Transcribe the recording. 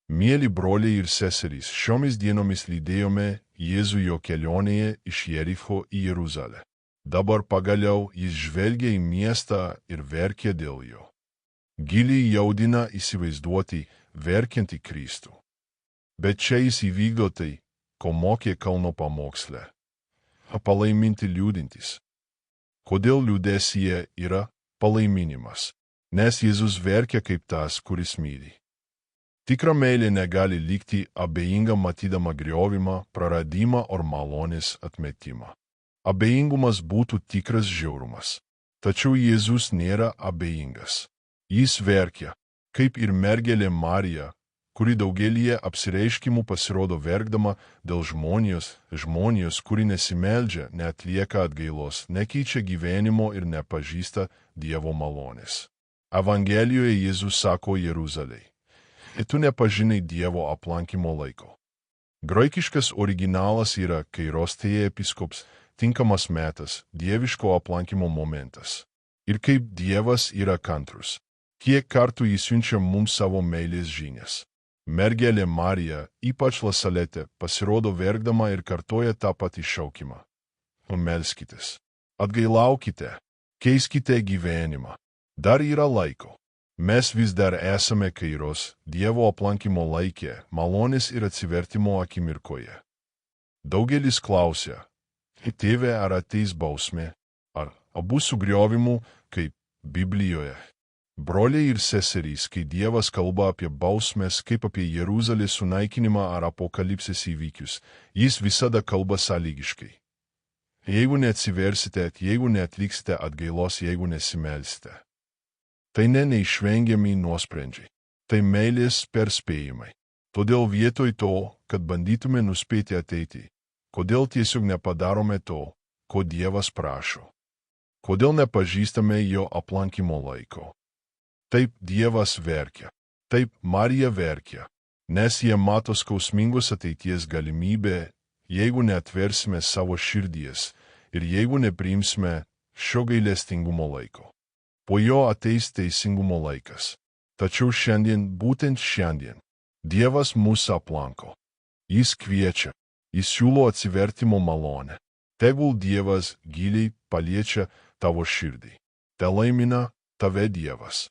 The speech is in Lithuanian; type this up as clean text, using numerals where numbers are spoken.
Mieli broliai ir seserys, šiomis dienomis lydėjome Jėzų jo kelionėje iš Jericho į Jeruzalę. Dabar pagaliau jis žvelgia į miestą ir verkia dėl jo. Giliai jaudina įsivaizduoti verkiantį Kristų. Bet čia jis įvykdo tai, ko mokė kalno pamoksle. Palaiminti liūdintys. Kodėl liūdesyje yra palaiminimas? Nes Jėzus verkia kaip tas, kuris myli. Tikra meilė negali likti abejinga matydama griovimą, praradimą ar malonės atmetimą. Abejingumas būtų tikras žiaurumas. Tačiau Jėzus nėra abejingas. Jis verkia, kaip ir mergelė Marija, kuri daugelyje apsireiškimų pasirodo verkdama dėl žmonijos, kuri nesimeldžia, neatlieka atgailos, nekeičia gyvenimo ir nepažįsta Dievo malonės. Evangelijoje Jėzus sako Jeruzalei: tu nepažinai Dievo aplankymo laiko. Graikiškas originalas yra kairostėje episkops, tinkamas metas, dieviško aplankymo momentas. Ir kaip Dievas yra kantrus, kiek kartų jis siunčia mums savo meilės žinias. Mergelė Marija, ypač Lasalete, pasirodo verkdama ir kartoja tą patį šaukimą. Melskitės, atgailaukite, keiskite gyvenimą. Dar yra laiko. Mes vis dar esame kairos Dievo aplankymo laike, malonės ir atsivertimo akimirkoje. Daugelis klausia: tėve, ar ateis bausmė, ar abu sugriovimu, kaip Biblijoje? Broliai ir seserys, kai Dievas kalba apie bausmes kaip apie Jeruzalės sunaikinimą ar apokalipsės įvykius, jis visada kalba sąlygiškai. Jeigu neatsiversite, jeigu neatliksite atgailos, jeigu nesimelsite. Tai neišvengiami nuosprendžiai. Tai meilės perspėjimai. Todėl vietoj to, kad bandytume nuspėti ateitį, kodėl tiesiog nepadarome to, ko Dievas prašo? Kodėl nepažįstame jo aplankymo laiko? Taip Dievas verkia. Taip Marija verkia, nes jie mato skausmingos ateities galimybę, jeigu neatversime savo širdies ir jeigu nepriimsime šio gailestingumo laiko. Po jo ateis teisingumo laikas. Tačiau šiandien, būtent šiandien, Dievas mūsų aplanko. Jis kviečia, jis siūlo atsivertimo malonę. Tegul Dievas giliai paliečia tavo širdį. Te laimina tave Dievas.